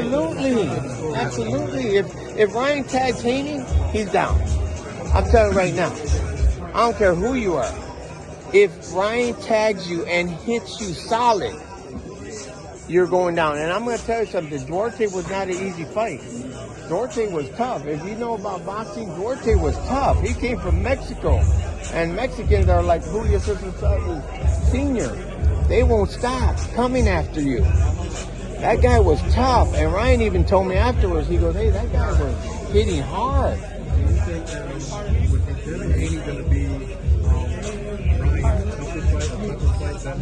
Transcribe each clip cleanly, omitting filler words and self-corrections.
Absolutely. Absolutely. If Ryan tags Haney, he's down. I'm telling you right now. I don't care who you are. If Ryan tags you and hits you solid, you're going down. And I'm going to tell you something. Duarte was not an easy fight. Duarte was tough. If you know about boxing, Duarte was tough. He came from Mexico. And Mexicans are like Julio Cesar Chavez Sr. They won't stop coming after you. That guy was tough. And Ryan even told me afterwards, he goes, hey, that guy was hitting hard. Do you think that with Devin Haney going to be Ryan's toughest fight that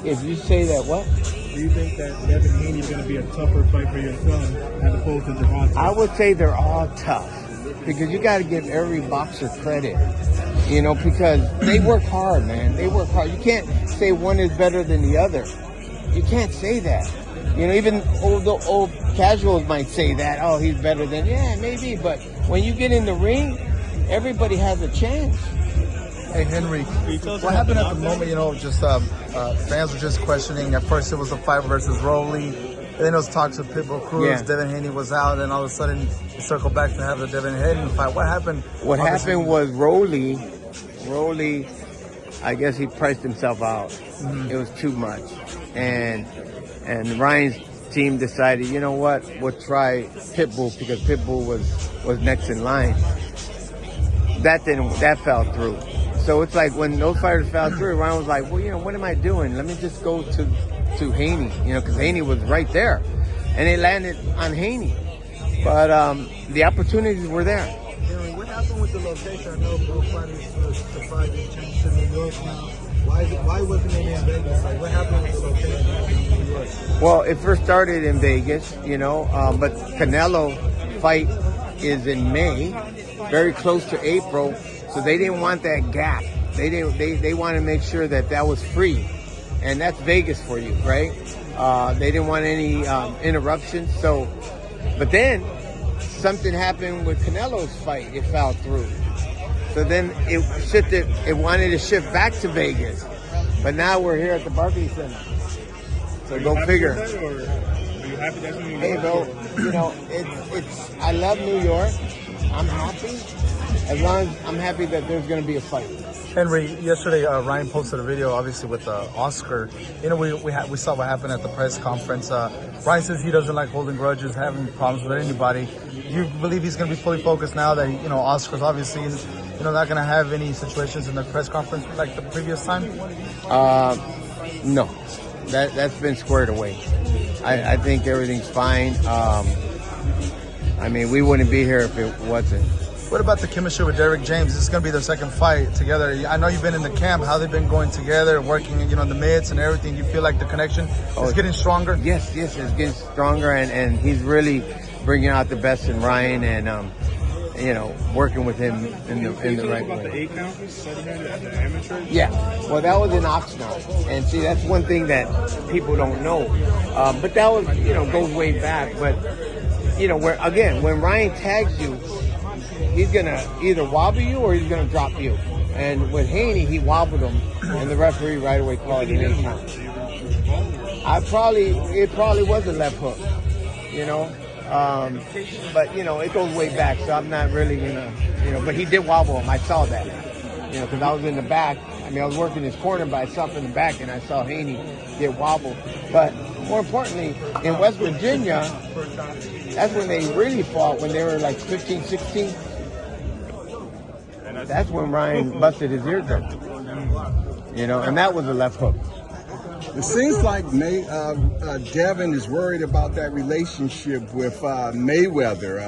If you say that, what? Do you think that Devin Haney is going to be a tougher fight for your son as opposed to Gervonta? I would say they're all tough because you got to give every boxer credit, you know, because they work hard, man. They work hard. You can't say one is better than the other. You can't say that. You know, even old casuals might say that, oh, he's better than, yeah, maybe. But when you get in the ring, everybody has a chance. Hey, Henry, what happened at the moment, you know, just fans were just questioning. At first it was a fight versus Rolly, and then it was talks with Pitbull Cruz. Yeah. Devin Haney was out, and all of a sudden you circle back to have the Devin Haney fight. What happened? What happened was Rolly, I guess he priced himself out. It was too much. And Ryan's team decided, you know what, we'll try Pitbull because Pitbull was next in line. That fell through. So it's like when those fighters fell through, Ryan was like, well, you know, what am I doing? Let me just go to Haney, you know, because Haney was right there. And it landed on Haney. But the opportunities were there. Henry, what happened with the location? I know both fighters decided to change to New York now. Why wasn't it in Vegas? Like, what happened with the location in New York? Well, it first started in Vegas, you know, but Canelo fight is in May, very close to April. So they didn't want that gap. They want to make sure that was free, and that's Vegas for you, right? They didn't want any interruptions. So, but then something happened with Canelo's fight. It fell through. So then it shifted. It wanted to shift back to Vegas, but now we're here at the Barclays Center. So go figure. Hey, bro, you know it's. I love New York. I'm happy. As long as I'm happy that there's going to be a fight. Henry, yesterday Ryan posted a video, obviously with Oscar. You know, we saw what happened at the press conference. Ryan says he doesn't like holding grudges, having problems with anybody. You believe he's going to be fully focused now that, you know, Oscar's obviously, you know, not going to have any situations in the press conference like the previous time? No, that's been squared away. I think everything's fine. I mean, we wouldn't be here if it wasn't. What about the chemistry with Derrick James? This is going to be their second fight together. I know you've been in the camp. How they've been going together, working, you know, in the mitts and everything. You feel like the connection is getting stronger? Yes, it's getting stronger, and he's really bringing out the best in Ryan, and you know, working with him in the right way. The 8 count at the amateur? Yeah, well, that was in Oxnard, and see, that's one thing that people don't know. But that was, you know, goes way back. But you know, when Ryan tags you, he's going to either wobble you or he's going to drop you. And with Haney, he wobbled him, and the referee right away called it an 8 count. It probably was a left hook, you know. But, you know, it goes way back, so I'm not really going to, you know. But he did wobble him. I saw that, you know, because I was in the back. I mean, I was working his corner, but I saw him in the back, and I saw Haney get wobbled. But more importantly, in West Virginia, that's when they really fought, when they were like 15, 16. That's when Ryan busted his eardrum, you know, and that was a left hook. It seems like Devin is worried about that relationship with Mayweather.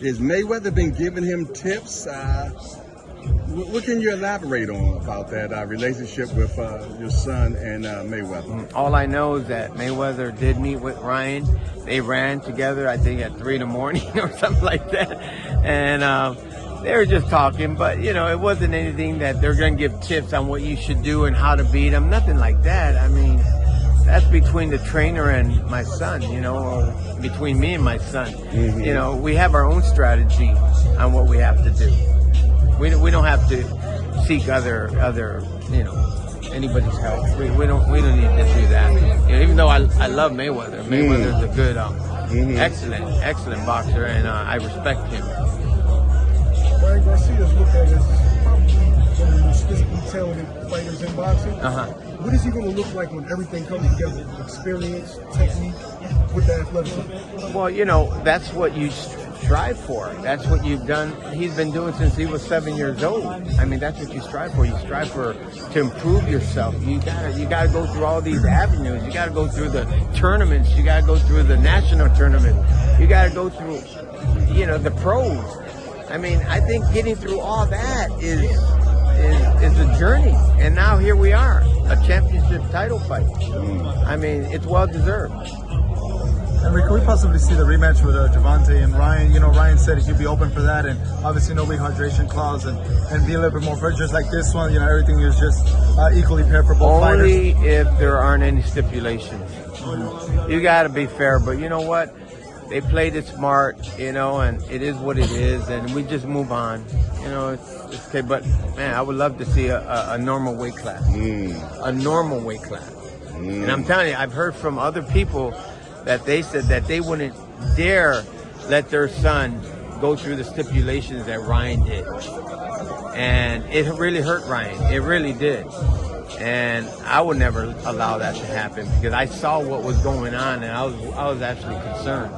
Has Mayweather been giving him tips? What can you elaborate on about that relationship with your son and Mayweather? All I know is that Mayweather did meet with Ryan. They ran together, I think, at 3 a.m. or something like that. And they were just talking, but, you know, it wasn't anything that they're going to give tips on what you should do and how to beat him. Nothing like that. I mean, that's between the trainer and my son, you know, or between me and my son. Mm-hmm. You know, we have our own strategy on what we have to do. We don't have to seek other, you know, anybody's health. We don't need to do that. You know, even though I love Mayweather. Mayweather's a good, excellent boxer, and I respect him. Ryan Garcia is looked at as probably one of the most physically talented fighters in boxing. What is he going to look like when everything comes together? Experience, technique, with the athleticism? Well, you know, that's what you strive for. That's what you've done. He's been doing since he was 7 years old. I mean, that's what you strive for. You strive for to improve yourself. You gotta go through all these avenues. You gotta go through the tournaments. You gotta go through the national tournament. You gotta go through, you know, the pros. I mean, I think getting through all that is a journey. And now here we are, a championship title fight. I mean, it's well deserved. Henry, can we possibly see the rematch with GERVONTA and Ryan? You know, Ryan said he'd be open for that, and obviously no rehydration clause, and be a little bit more fair, just like this one. You know, everything is just equally fair for both fighters. Only if there aren't any stipulations. You got to be fair, but you know what? They played it smart, you know, and it is what it is, and we just move on. You know, it's okay, but man, I would love to see a normal weight class. A normal weight class. And I'm telling you, I've heard from other people that they said that they wouldn't dare let their son go through the stipulations that Ryan did. And it really hurt Ryan. It really did. And I would never allow that to happen because I saw what was going on, and I was actually concerned.